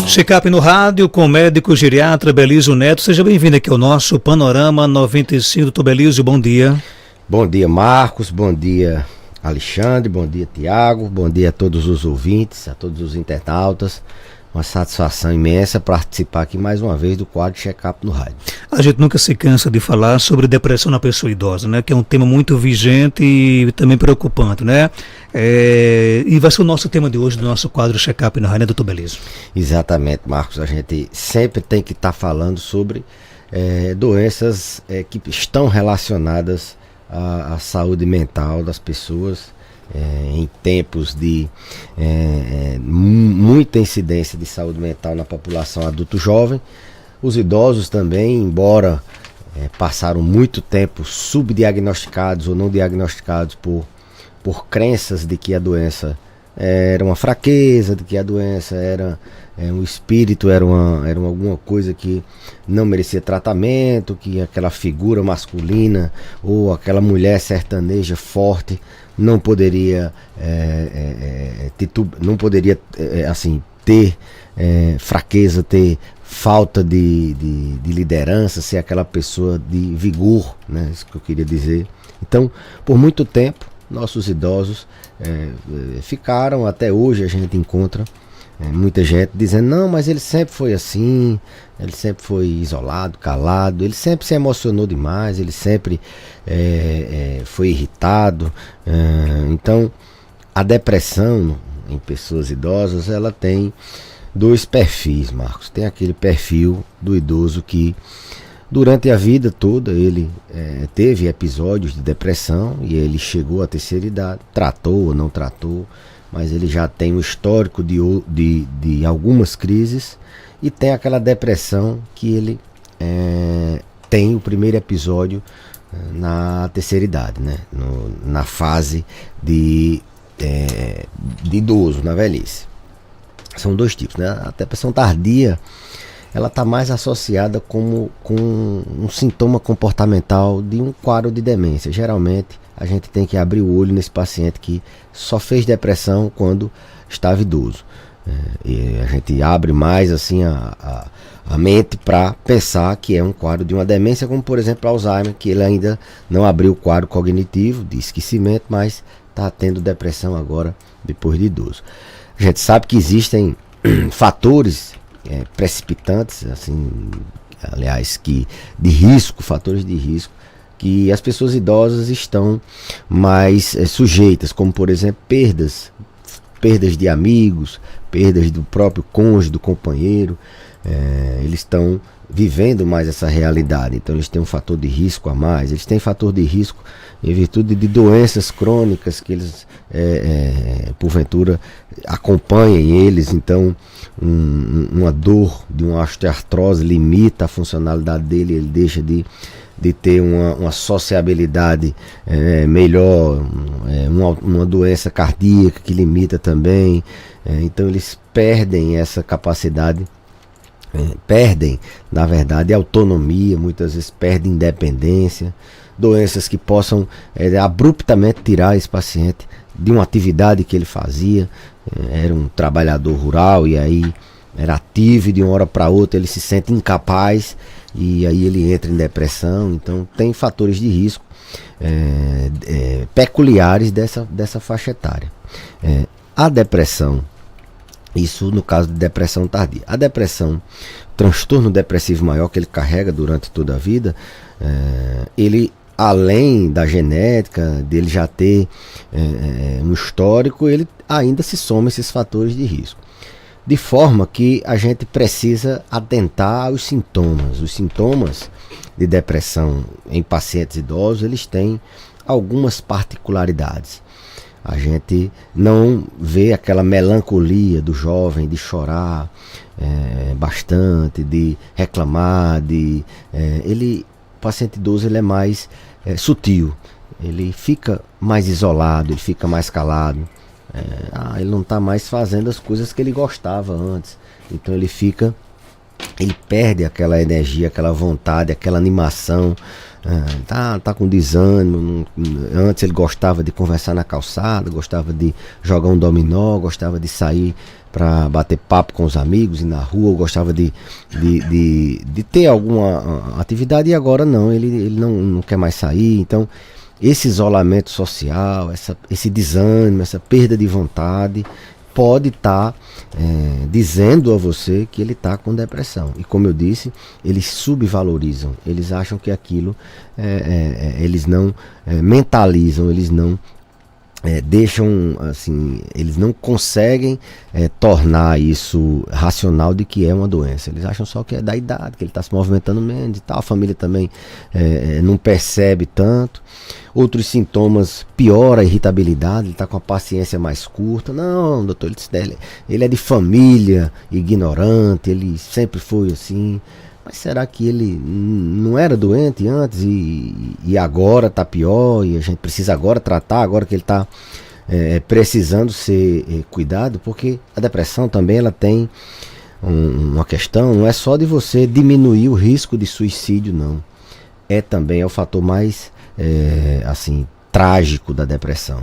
Check-up no rádio com o médico geriatra Belísio Neto. Seja bem-vindo aqui ao nosso Panorama 95. Doutor Belísio, bom dia. Bom dia, Marcos. Bom dia, Alexandre. Bom dia, Tiago. Bom dia a todos os ouvintes, a todos os internautas. Uma satisfação imensa participar aqui mais uma vez do quadro Check-up no rádio. A gente nunca se cansa de falar sobre depressão na pessoa idosa, né? Que é um tema muito vigente e também preocupante, né? E vai ser o nosso tema de hoje, do nosso quadro Check-up no rádio, né, doutor Belísio? Exatamente, Marcos. A gente sempre tem que estar falando sobre doenças que estão relacionadas à saúde mental das pessoas. Em tempos de muita incidência de saúde mental na população adulto-jovem, os idosos também, embora passaram muito tempo subdiagnosticados ou não diagnosticados por crenças de que a doença era uma fraqueza, de que a doença era um espírito, era alguma coisa que não merecia tratamento, que aquela figura masculina ou aquela mulher sertaneja forte não poderia ter fraqueza, ter falta de liderança, ser aquela pessoa de vigor, né? Isso que eu queria dizer. Então, por muito tempo, nossos idosos ficaram, até hoje a gente encontra muita gente dizendo, não, mas ele sempre foi assim, ele sempre foi isolado, calado, ele sempre se emocionou demais, ele sempre foi irritado. Então, a depressão em pessoas idosas, ela tem dois perfis, Marcos. Tem aquele perfil do idoso que durante a vida toda ele teve episódios de depressão e ele chegou à terceira idade, tratou ou não tratou, mas ele já tem um histórico de algumas crises, e tem aquela depressão que ele tem o primeiro episódio na terceira idade, né? Na fase de idoso, na velhice. São dois tipos, né? A depressão tardia, ela está mais associada com um sintoma comportamental de um quadro de demência. Geralmente a gente tem que abrir o olho nesse paciente que só fez depressão quando estava idoso. E a gente abre mais assim a mente para pensar que é um quadro de uma demência, como por exemplo Alzheimer, que ele ainda não abriu o quadro cognitivo de esquecimento, mas está tendo depressão agora depois de idoso. A gente sabe que existem fatores precipitantes, assim, aliás, de risco, fatores de risco, que as pessoas idosas estão mais sujeitas, como por exemplo perdas de amigos, perdas do próprio cônjuge, do companheiro. Eles estão vivendo mais essa realidade, então eles têm um fator de risco a mais, eles têm fator de risco em virtude de doenças crônicas que eles porventura acompanhem eles. Então uma dor de uma osteoartrose limita a funcionalidade dele, ele deixa de ter uma sociabilidade melhor, uma doença cardíaca que limita também. Então eles perdem essa capacidade, perdem, na verdade, autonomia, muitas vezes perdem independência, doenças que possam abruptamente tirar esse paciente de uma atividade que ele fazia. Era um trabalhador rural e aí era ativo, e de uma hora para outra ele se sente incapaz e aí ele entra em depressão. Então tem fatores de risco peculiares dessa faixa etária. A depressão, isso no caso de depressão tardia. A depressão, transtorno depressivo maior que ele carrega durante toda a vida, ele, além da genética, dele já ter um histórico, ele ainda se soma esses fatores de risco. De forma que a gente precisa atentar aos sintomas. Os sintomas de depressão em pacientes idosos, eles têm algumas particularidades. A gente não vê aquela melancolia do jovem de chorar bastante, de reclamar, o paciente idoso ele é mais sutil, ele fica mais isolado, ele fica mais calado. Ele não está mais fazendo as coisas que ele gostava antes, então ele fica ele perde aquela energia, aquela vontade, aquela animação, tá com desânimo. Antes ele gostava de conversar na calçada, gostava de jogar um dominó, gostava de sair para bater papo com os amigos e na rua, gostava de ter alguma atividade, e agora não, ele não quer mais sair. Então esse isolamento social, esse desânimo, essa perda de vontade pode estar dizendo a você que ele está com depressão. E como eu disse, eles subvalorizam, eles acham que aquilo, eles não mentalizam, eles não deixam, assim, eles não conseguem tornar isso racional de que é uma doença. Eles acham só que é da idade, que ele está se movimentando menos e tal. A família também não percebe tanto. Outros sintomas, piora a irritabilidade, ele está com a paciência mais curta. Não, doutor, ele é de família ignorante, ele sempre foi assim. Mas será que ele não era doente antes e agora está pior, e a gente precisa agora tratar, agora que ele está precisando ser cuidado? Porque a depressão também ela tem uma questão, não é só de você diminuir o risco de suicídio, não. É o fator mais assim, trágico da depressão.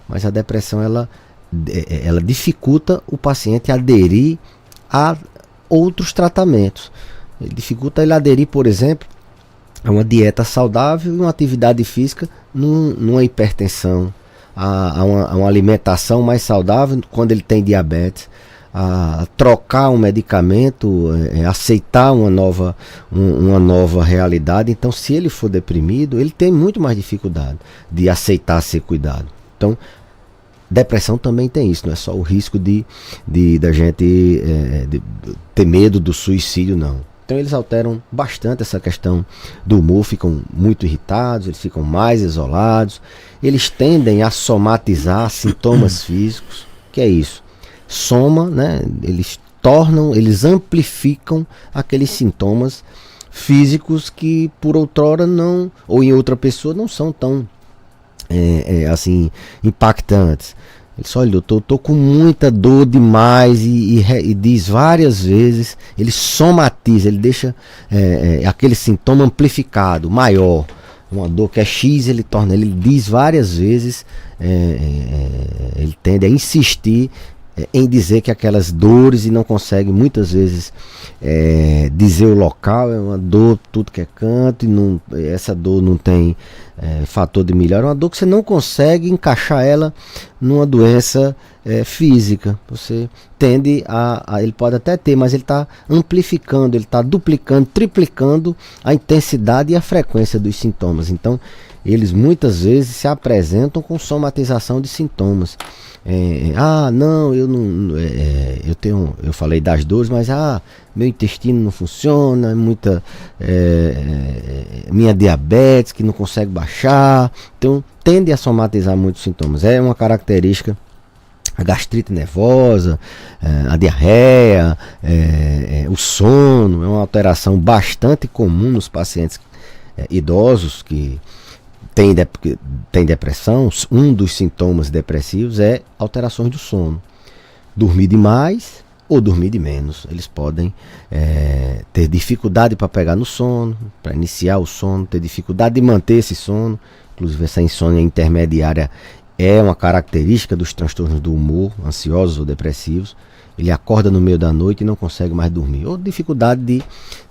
Mas a depressão ela dificulta o paciente aderir a outros tratamentos. Ele dificulta ele aderir, por exemplo, a uma dieta saudável e uma atividade física numa hipertensão, a uma alimentação mais saudável quando ele tem diabetes, a trocar um medicamento, aceitar uma nova realidade. Então, se ele for deprimido, ele tem muito mais dificuldade de aceitar ser cuidado. Então, depressão também tem isso, não é só o risco da gente ter medo do suicídio, não. Então eles alteram bastante essa questão do humor, ficam muito irritados, eles ficam mais isolados, eles tendem a somatizar sintomas físicos. Que é isso? Soma, né? Eles amplificam aqueles sintomas físicos que por outrora não, ou em outra pessoa não são tão assim impactantes. Ele só, olha, eu tô com muita dor demais, e diz várias vezes, ele somatiza, ele deixa aquele sintoma amplificado, maior. Uma dor que é X, ele diz várias vezes, ele tende a insistir em dizer que aquelas dores, e não consegue muitas vezes dizer o local. É uma dor tudo que é canto, e essa dor não tem fator de melhora. É uma dor que você não consegue encaixar ela numa doença física. Você tende ele pode até ter, mas ele está amplificando, ele está duplicando, triplicando a intensidade e a frequência dos sintomas. Então eles muitas vezes se apresentam com somatização de sintomas. Não, eu falei das dores, mas meu intestino não funciona, minha diabetes que não consegue baixar. Então tende a somatizar muitos sintomas. É uma característica, a gastrite nervosa, a diarreia, o sono, é uma alteração bastante comum nos pacientes idosos que tem depressão. Um dos sintomas depressivos é alterações do sono. Dormir demais ou dormir de menos. Eles podem ter dificuldade para pegar no sono, para iniciar o sono, ter dificuldade de manter esse sono. Inclusive essa insônia intermediária é uma característica dos transtornos do humor, ansiosos ou depressivos. Ele acorda no meio da noite e não consegue mais dormir. Ou dificuldade de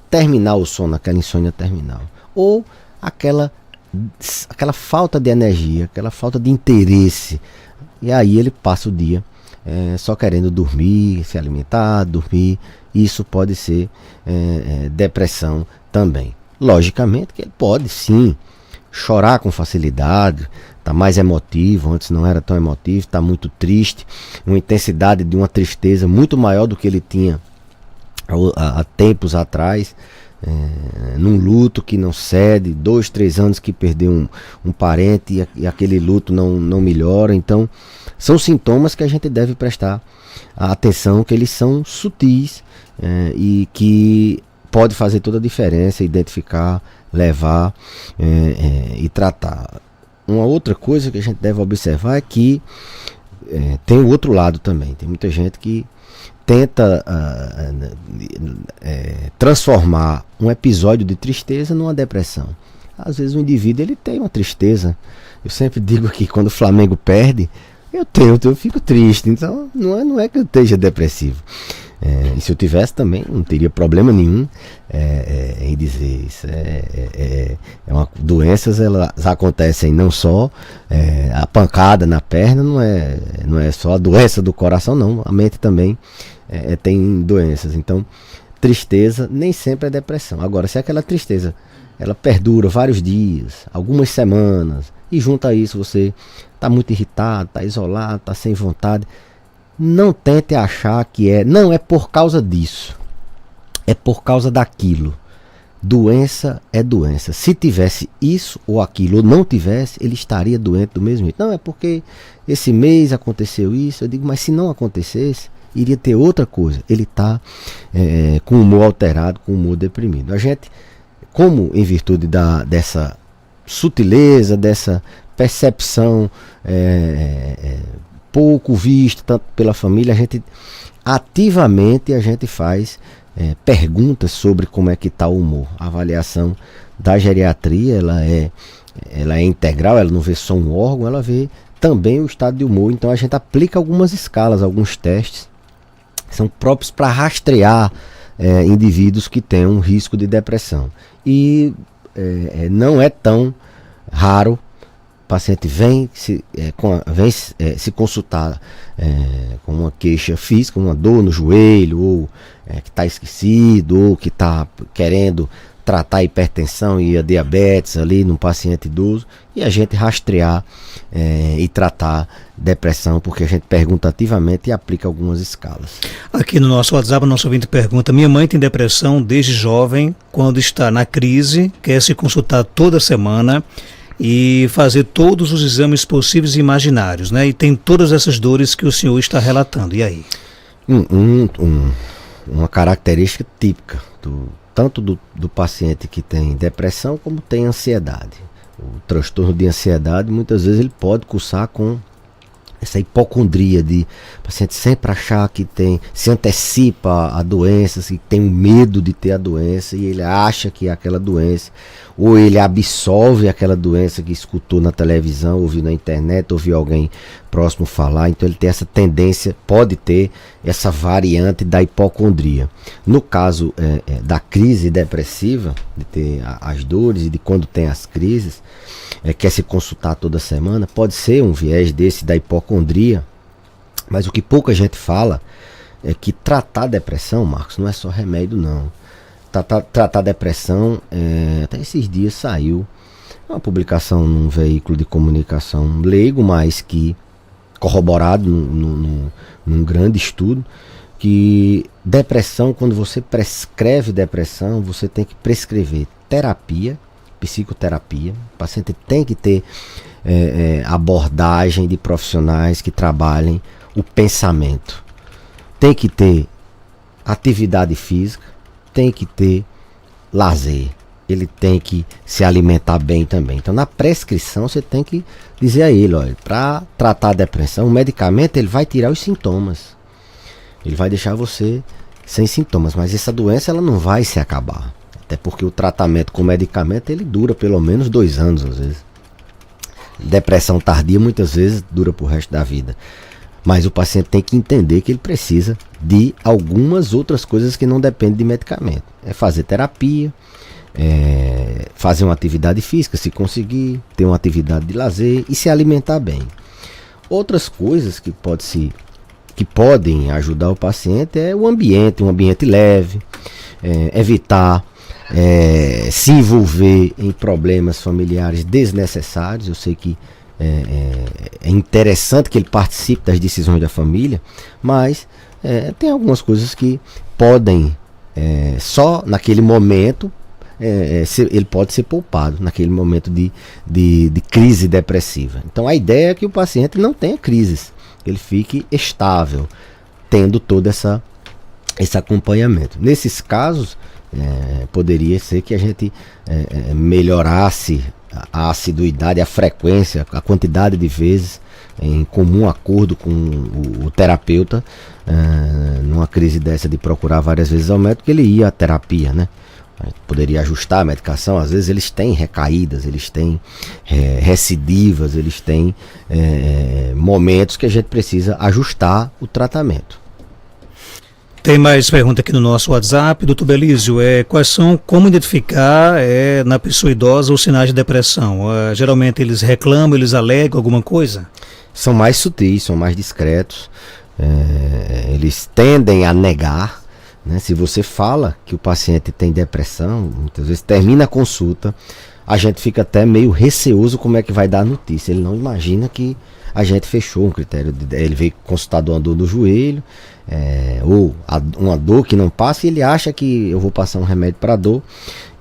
terminar o sono, aquela insônia terminal. Ou aquela falta de energia, aquela falta de interesse. E aí ele passa o dia só querendo dormir, se alimentar, dormir. Isso pode ser depressão também. Logicamente que ele pode sim chorar com facilidade, está mais emotivo, antes não era tão emotivo, está muito triste, uma intensidade de uma tristeza muito maior do que ele tinha há tempos atrás. Num luto que não cede, 2, 3 anos que perdeu um parente, e aquele luto não melhora. Então são sintomas que a gente deve prestar atenção, que eles são sutis, e que pode fazer toda a diferença, identificar, levar e tratar. Uma outra coisa que a gente deve observar é que tem o outro lado também. Tem muita gente que tenta transformar um episódio de tristeza numa depressão. Às vezes o indivíduo ele tem uma tristeza. Eu sempre digo que quando o Flamengo perde, eu fico triste. Então não é que eu esteja depressivo. E se eu tivesse também, não teria problema nenhum em dizer isso. Doenças, elas acontecem não só a pancada na perna, não é só a doença do coração, não. A mente também tem doenças. Então, tristeza nem sempre é depressão. Agora, se aquela tristeza ela perdura vários dias, algumas semanas, e junto a isso você está muito irritado, está isolado, está sem vontade, não tente achar que não é por causa disso, é por causa daquilo. Doença é doença. Se tivesse isso ou aquilo, ou não tivesse, ele estaria doente do mesmo jeito. Não, é porque esse mês aconteceu isso. Eu digo, mas se não acontecesse, iria ter outra coisa. Ele está com o humor alterado, com o humor deprimido. A gente, como em virtude dessa sutileza, dessa percepção pouco vista tanto pela família, a gente ativamente faz perguntas sobre como é que está o humor. A avaliação da geriatria ela é integral, ela não vê só um órgão, ela vê também o estado de humor. Então a gente aplica algumas escalas, alguns testes que são próprios para rastrear indivíduos que têm um risco de depressão. E não é tão raro o paciente vem se consultar com uma queixa física, uma dor no joelho, ou que está esquecido, ou que está querendo tratar a hipertensão e a diabetes ali num paciente idoso, e a gente rastrear e tratar depressão, porque a gente pergunta ativamente e aplica algumas escalas. Aqui no nosso WhatsApp, o nosso ouvinte pergunta: minha mãe tem depressão desde jovem, quando está na crise, quer se consultar toda semana e fazer todos os exames possíveis e imaginários, né? E tem todas essas dores que o senhor está relatando. E aí? Uma característica típica tanto do paciente que tem depressão como tem ansiedade. O transtorno de ansiedade, muitas vezes ele pode cursar com essa hipocondria de o paciente sempre achar que se antecipa a doença, que tem um medo de ter a doença, e ele acha que é aquela doença, ou ele absolve aquela doença que escutou na televisão, ouviu na internet, ouviu alguém próximo falar. Então ele tem essa tendência, pode ter essa variante da hipocondria. No caso da crise depressiva, de ter as dores e de quando tem as crises, quer se consultar toda semana, pode ser um viés desse da hipocondria, mas o que pouca gente fala é que tratar a depressão, Marcos, não é só remédio não. Tratar a depressão, até esses dias saiu uma publicação num veículo de comunicação leigo, mas que corroborado num grande estudo, que depressão, quando você prescreve depressão, você tem que prescrever terapia, psicoterapia. O paciente tem que ter abordagem de profissionais que trabalhem o pensamento, tem que ter atividade física, tem que ter lazer, ele tem que se alimentar bem também. Então na prescrição você tem que dizer a ele, olha, para tratar a depressão, o medicamento ele vai tirar os sintomas, ele vai deixar você sem sintomas, mas essa doença ela não vai se acabar, até porque o tratamento com medicamento ele dura pelo menos 2 anos às vezes. Depressão tardia muitas vezes dura pro resto da vida. Mas o paciente tem que entender que ele precisa de algumas outras coisas que não dependem de medicamento. É fazer terapia, fazer uma atividade física, se conseguir, ter uma atividade de lazer e se alimentar bem. Outras coisas que podem ajudar o paciente é o ambiente, um ambiente leve, evitar se envolver em problemas familiares desnecessários. Eu sei que é interessante que ele participe das decisões da família, mas tem algumas coisas que podem, só naquele momento, ele pode ser poupado, naquele momento de crise depressiva. Então a ideia é que o paciente não tenha crises, ele fique estável, tendo todo esse acompanhamento. Nesses casos, poderia ser que a gente melhorasse a assiduidade, a frequência, a quantidade de vezes em comum acordo com o terapeuta, numa crise dessa de procurar várias vezes ao médico, ele ia à terapia, né? Poderia ajustar a medicação. Às vezes eles têm recaídas, eles têm recidivas, eles têm momentos que a gente precisa ajustar o tratamento. Tem mais pergunta aqui no nosso WhatsApp. Doutor Belísio, como identificar na pessoa idosa os sinais de depressão? Geralmente eles reclamam, eles alegam alguma coisa? São mais sutis, são mais discretos, eles tendem a negar, né? Se você fala que o paciente tem depressão, muitas vezes termina a consulta, a gente fica até meio receoso como é que vai dar a notícia. Ele não imagina que a gente fechou um critério. Ele veio consultar de uma dor no joelho, ou uma dor que não passa, e ele acha que eu vou passar um remédio para dor,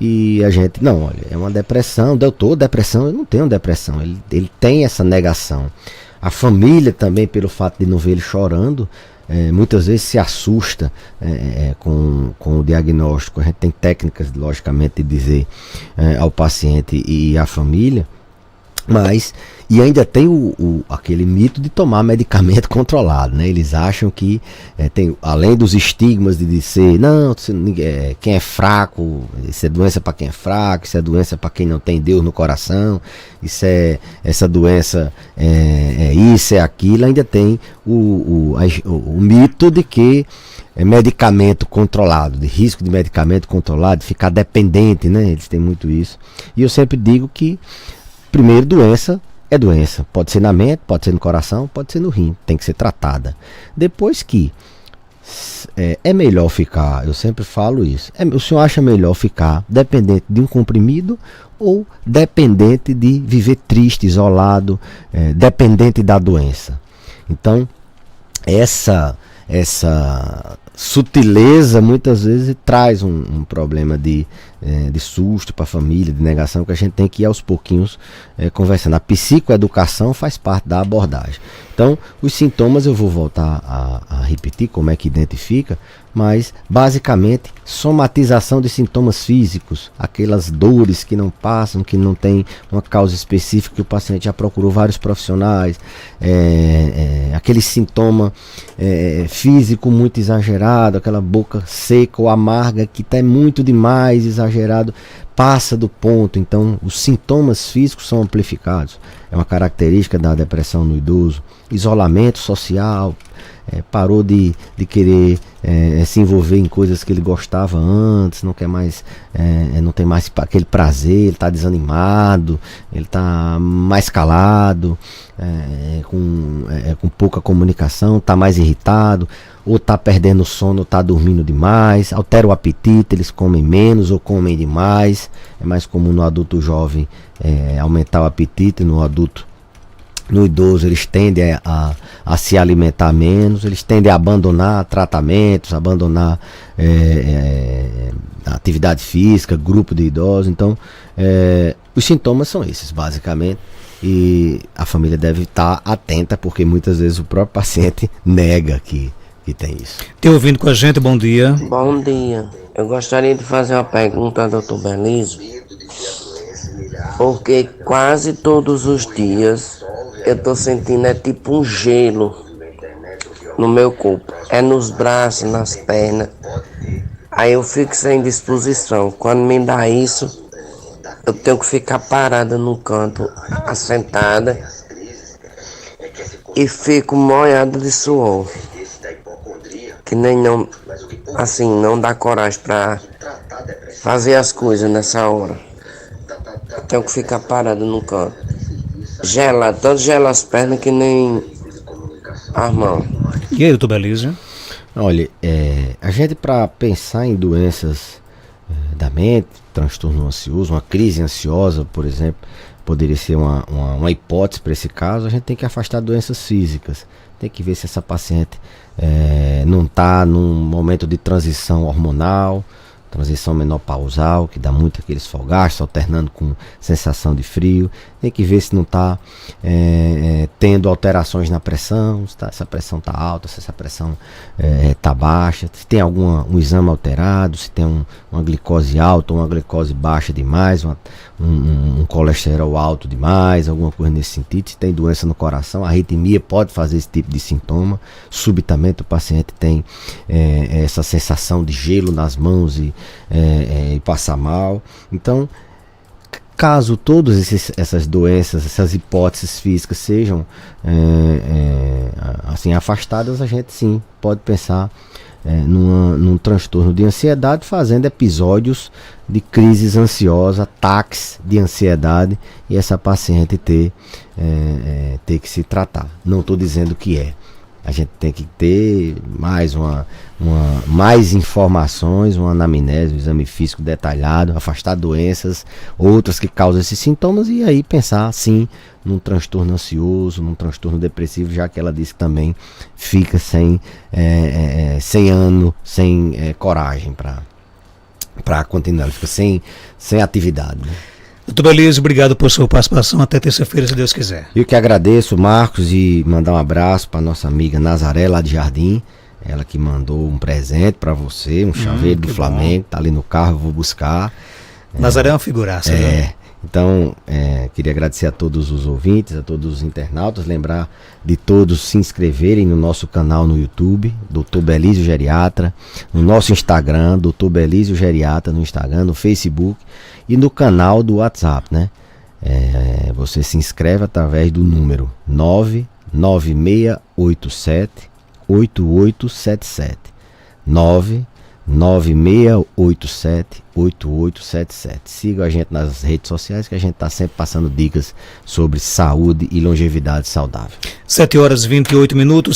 e a gente, não, olha, é uma depressão, depressão, eu não tenho depressão. Ele tem essa negação. A família também, pelo fato de não ver ele chorando, muitas vezes se assusta com o diagnóstico. A gente tem técnicas, logicamente, de dizer ao paciente e à família, mas, e ainda tem aquele mito de tomar medicamento controlado, né? Eles acham que além dos estigmas de dizer, não, quem é fraco, isso é doença para quem é fraco, isso é doença para quem não tem Deus no coração, essa doença isso, é aquilo. Ainda tem o mito de que medicamento controlado, de risco de medicamento controlado, de ficar dependente, né? Eles têm muito isso. E eu sempre digo que, primeiro, doença é doença. Pode ser na mente, pode ser no coração, pode ser no rim. Tem que ser tratada. Depois que é melhor ficar, eu sempre falo isso, o senhor acha melhor ficar dependente de um comprimido ou dependente de viver triste, isolado, dependente da doença? Então, essa sutileza muitas vezes traz um problema de susto para a família, de negação, que a gente tem que ir aos pouquinhos conversando. A psicoeducação faz parte da abordagem. Então, os sintomas eu vou voltar a repetir como é que identifica, mas basicamente somatização de sintomas físicos, aquelas dores que não passam, que não tem uma causa específica, que o paciente já procurou vários profissionais, aquele sintoma físico muito exagerado, aquela boca seca ou amarga que está muito demais, exagerado, passa do ponto. Então os sintomas físicos são amplificados. É uma característica da depressão no idoso. Isolamento social, parou de querer se envolver em coisas que ele gostava antes, não quer mais, não tem mais aquele prazer, ele está desanimado, ele está mais calado, com pouca comunicação, está mais irritado, ou está perdendo sono, está dormindo demais, altera o apetite, eles comem menos ou comem demais. É mais comum no adulto jovem aumentar o apetite, no idoso eles tendem a se alimentar menos, eles tendem a abandonar tratamentos, abandonar atividade física, grupo de idosos. Então os sintomas são esses basicamente, e a família deve estar atenta, porque muitas vezes o próprio paciente nega que tem isso. Te ouvindo com a gente, bom dia. Bom dia, eu gostaria de fazer uma pergunta ao Dr. Belísio, porque quase todos os dias eu tô sentindo tipo um gelo no meu corpo, nos braços, nas pernas. Aí eu fico sem disposição. Quando me dá isso, eu tenho que ficar parada no canto, assentada, e fico molhada de suor, que não dá coragem para fazer as coisas nessa hora. Eu tenho que ficar parada no canto, gelado, tanto gela as pernas que nem as mãos. E aí, doutor Belísio? Olha, a gente, para pensar em doenças da mente, transtorno ansioso, uma crise ansiosa, por exemplo, poderia ser uma hipótese para esse caso. A gente tem que afastar doenças físicas, tem que ver se essa paciente não está num momento de transição hormonal, transição menopausal, que dá muito aqueles folgastos, alternando com sensação de frio. Tem que ver se não está tendo alterações na pressão, se essa pressão está alta, se essa pressão está baixa, se tem um exame alterado, se tem uma glicose alta ou uma glicose baixa demais, um colesterol alto demais, alguma coisa nesse sentido. Se tem doença no coração, a arritmia pode fazer esse tipo de sintoma. Subitamente o paciente tem essa sensação de gelo nas mãos e passar mal. Então, caso todas essas doenças, essas hipóteses físicas sejam assim afastadas, a gente sim pode pensar num transtorno de ansiedade, fazendo episódios de crises ansiosas, ataques de ansiedade, e essa paciente ter que se tratar. Não estou dizendo que é. A gente tem que ter mais informações, uma anamnese, um exame físico detalhado, afastar doenças, outras que causam esses sintomas, e aí pensar sim num transtorno ansioso, num transtorno depressivo, já que ela disse que também fica sem ânimo, sem coragem para continuar, ela fica sem atividade, né? Doutor Belísio, obrigado por sua participação. Até terça-feira, se Deus quiser. Eu que agradeço, Marcos, e mandar um abraço para nossa amiga Nazaré, lá de Jardim. Ela que mandou um presente para você, um chaveiro do Flamengo. Bom. Tá ali no carro, eu vou buscar. Nazaré é uma figuraça. Então, queria agradecer a todos os ouvintes, a todos os internautas. Lembrar de todos se inscreverem no nosso canal no YouTube, Dr. Belísio Geriatra, no nosso Instagram, Dr. Belísio Geriatra, no Instagram, no Facebook e no canal do WhatsApp, né? Você se inscreve através do número 99687-8877. 99687-8877. Siga a gente nas redes sociais, que a gente está sempre passando dicas sobre saúde e longevidade saudável. 7h28.